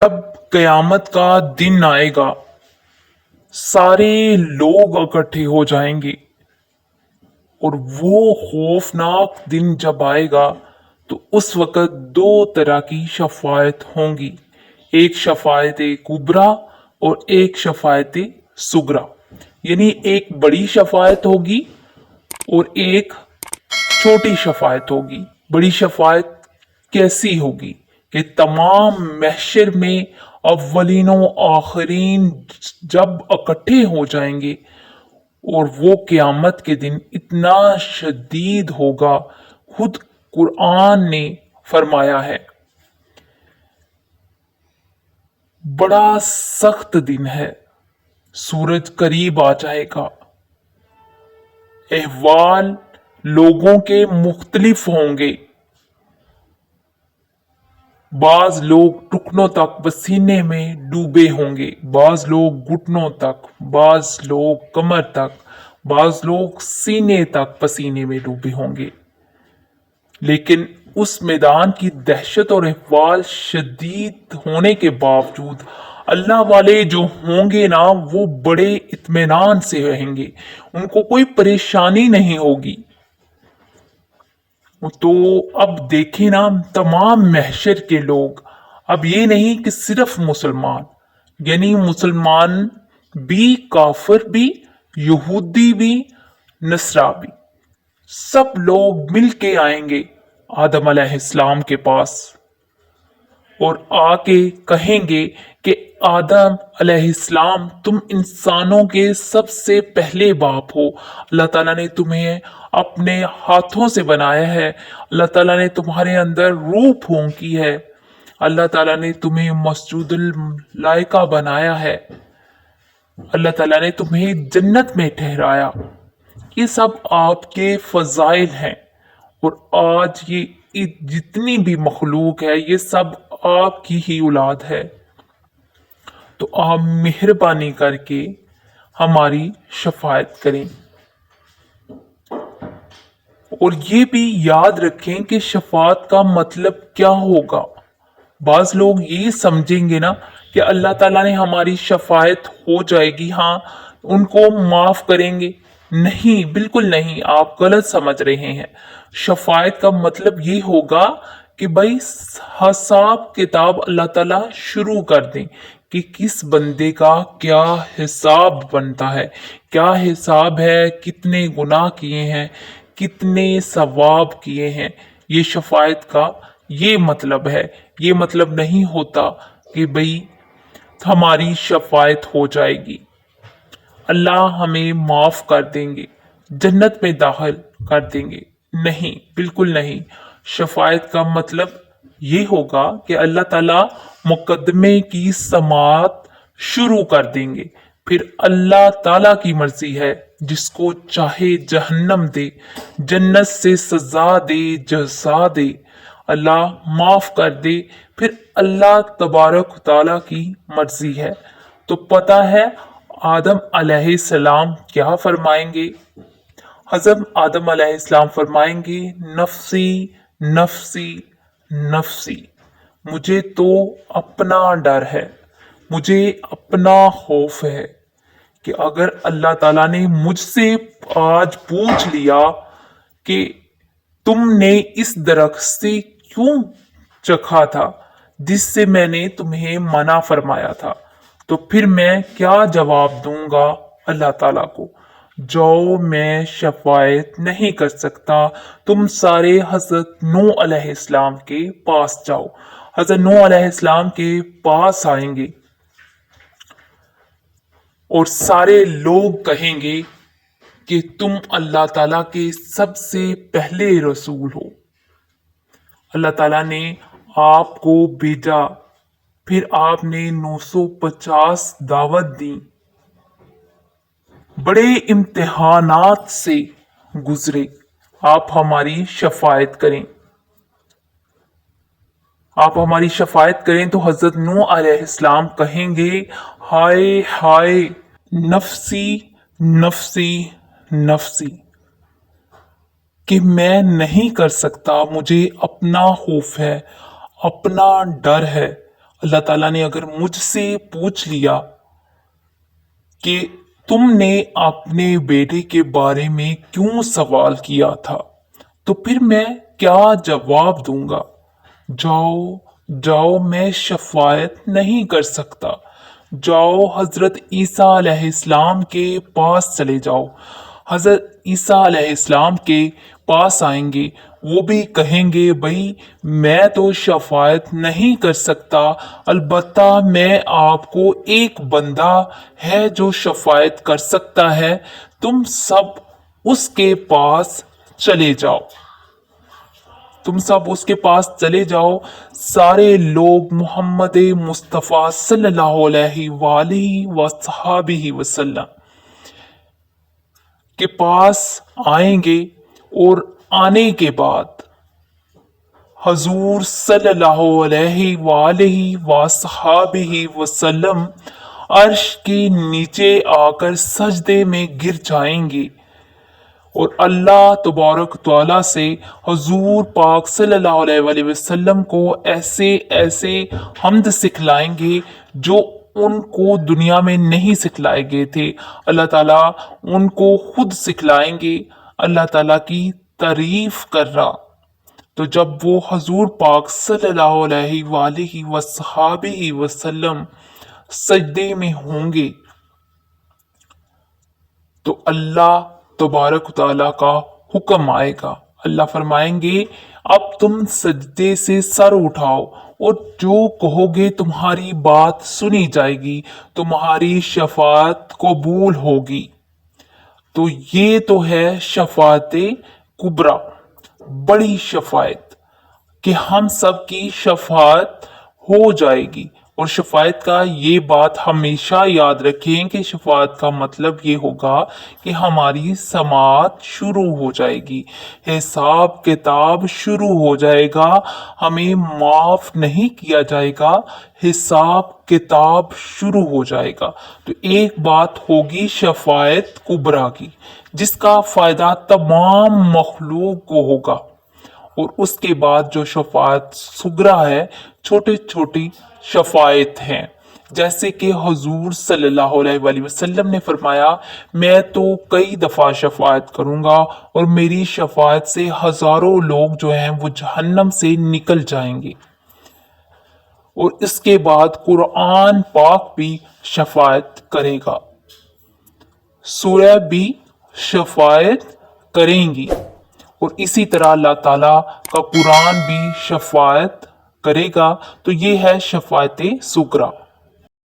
जब कयामत का दिन आएगा, सारे लोग इकट्ठे हो जाएंगे और वो खौफनाक दिन जब आएगा तो उस वक़्त दो तरह की शफायत होंगी। एक शफायत कुबरा और एक शफायत सुगरा। यानी एक बड़ी शफायत होगी और एक छोटी शफायत होगी। बड़ी शफायत कैसी होगी कि तमाम महशर में अव्वलीनों आखिरीन जब इकट्ठे हो जाएंगे और वो क़यामत के दिन इतना शदीद होगा। खुद कुरान ने फरमाया है, बड़ा सख्त दिन है, सूरज करीब आ जाएगा, अहवाल लोगों के मुख्तलिफ होंगे। बाज लोग टुकनों तक पसीने में डूबे होंगे, बाज लोग घुटनों तक, बाज लोग कमर तक, बाज लोग सीने तक पसीने में डूबे होंगे। लेकिन उस मैदान की दहशत और अहवाल शदीद होने के बावजूद अल्लाह वाले जो होंगे ना, वो बड़े इत्मीनान से रहेंगे, उनको कोई परेशानी नहीं होगी। तो अब देखें ना, तमाम महशर के लोग, अब ये नहीं कि सिर्फ मुसलमान, यानी मुसलमान भी, काफिर भी, यहूदी भी, नसरा भी, सब लोग मिल के आएंगे आदम अलैहिस्सलाम के पास और आके कहेंगे कि आदम अलैहिस्सलाम, तुम इंसानों के सबसे पहले बाप हो। अल्लाह ताला ने तुम्हें अपने हाथों से बनाया है। अल्लाह ताला ने तुम्हारे अंदर रूह फूंकी है। अल्लाह ताला ने तुम्हें मस्जूदुल लाइका बनाया है। अल्लाह ताला ने तुम्हें जन्नत में ठहराया। ये सब आपके फजाइल हैं और आज ये जितनी भी मखलूक है, ये सब आपकी ही औलाद है। तो आप मेहरबानी करके हमारी शफायत करें और ये भी याद रखें कि शफात का मतलब क्या होगा। बाज लोग ये समझेंगे ना कि अल्लाह ताला ने हमारी शफायत हो जाएगी, हाँ उनको माफ करेंगे। नहीं, बिल्कुल नहीं, आप गलत समझ रहे हैं। शफायत का मतलब ये होगा कि भाई हिसाब किताब अल्लाह ताला शुरू कर दें कि किस बंदे का क्या हिसाब बनता है, क्या हिसाब है, कितने गुनाह किए हैं, कितने सवाब किए हैं। ये शफायत का ये मतलब है। ये मतलब नहीं होता कि भाई हमारी शफायत हो जाएगी, अल्लाह हमें माफ कर देंगे, जन्नत में दाखिल कर देंगे। नहीं, बिल्कुल नहीं। शफायत का मतलब ये होगा कि अल्लाह ताला मुकदमे की समाअत शुरू कर देंगे। फिर अल्लाह ताला की मर्जी है, जिसको चाहे जहन्नम दे, जन्नत से सजा दे, जजा दे, अल्लाह माफ कर दे। फिर अल्लाह तबारक ताला की मर्जी है। तो पता है आदम अलैहिस्सलाम क्या फरमाएंगे? हज़रत आदम अलैहिस्सलाम फरमाएंगे, नफसी नफसी नफसी, मुझे तो अपना डर है, मुझे अपना खौफ है कि अगर अल्लाह ताला ने मुझसे आज पूछ लिया कि तुमने इस दरख्त से क्यों चखा था जिससे मैंने तुम्हें मना फरमाया था, तो फिर मैं क्या जवाब दूंगा अल्लाह ताला को? जाओ, मैं शफायत नहीं कर सकता, तुम सारे हजरत नूह अलैहिस्सलाम के पास जाओ। हजरत नूह अलैहिस्सलाम के पास आएंगे और सारे लोग कहेंगे कि तुम अल्लाह ताला के सबसे पहले रसूल हो। अल्लाह ताला ने आपको भेजा, फिर आपने 950 दावत दी, बड़े इम्तिहानात से गुजरे। आप हमारी शफायत करें, आप हमारी शफायत करें। तो हजरत नूह अलैहिस्सलाम कहेंगे, हाय हाय, नफसी नफसी नफसी, कि मैं नहीं कर सकता, मुझे अपना खौफ है, अपना डर है। अल्लाह ताला ने अगर मुझसे पूछ लिया कि तुमने अपने बेटे के बारे में क्यों सवाल किया था, तो फिर मैं क्या जवाब दूंगा? जाओ जाओ, मैं शफायत नहीं कर सकता। जाओ हजरत ईसा अलैहिस्सलाम के पास चले जाओ। हजरत ईसा अलैहिस्सलाम के पास आएंगे, वो भी कहेंगे भाई मैं तो शफायत नहीं कर सकता, अलबत्ता मैं आपको एक बंदा है जो शफायत कर सकता है, तुम सब उसके पास चले जाओ। तुम सब उसके पास चले जाओ। सारे लोग मोहम्मद मुस्तफ़ा सल्लल्लाहु अलैहि वसल्लम के पास आएंगे और आने के बाद हजूर सल्लल्लाहु अलैहि वसल्लम अर्श के नीचे आकर सजदे में गिर जाएंगे और अल्लाह तबारक तआला से हजूर पाक सल्लल्लाहु अलैहि वसल्लम को ऐसे ऐसे हम्द सिखलाएंगे जो उनको दुनिया में नहीं सिखलाए गए थे। अल्लाह ताला उनको खुद सिखलाएंगे, अल्लाह ताला की तारीफ कर रहा। तो जब वो हजूर पाक सल्लल्लाहु अलैहि वसल्लम सजदे में होंगे तो अल्लाह तबारक तआला का हुक्म आएगा। अल्लाह फरमाएंगे अब तुम सजदे से सर उठाओ और जो कहोगे तुम्हारी बात सुनी जाएगी, तुम्हारी शफाअत कबूल होगी। तो ये तो है शफाअते कुबरा, बड़ी शफाअत कि हम सब की शफाअत हो जाएगी। और शफाअत का ये बात हमेशा याद रखें कि शफाअत का मतलब ये होगा कि हमारी समाअत शुरू हो जाएगी, हिसाब किताब शुरू हो जाएगा, हमें माफ नहीं किया जाएगा, हिसाब किताब शुरू हो जाएगा। तो एक बात होगी शफाअत कुबरा की, जिसका फायदा तमाम मखलूक को होगा। और उसके बाद जो शफाअत सुगरा है, छोटी छोटी शफायत हैं, जैसे कि हुजूर सल्लल्लाहु अलैहि वसल्लम ने फरमाया मैं तो कई दफा शफायत करूंगा और मेरी शफायत से हजारों लोग जो हैं वो जहन्नम से निकल जाएंगे। और इसके बाद कुरान पाक भी शफायत करेगा, सूरह भी शफायत करेंगी और इसी तरह अल्लाह ताला का कुरान भी शफायत करेगा। तो ये है शफायत सुगरा।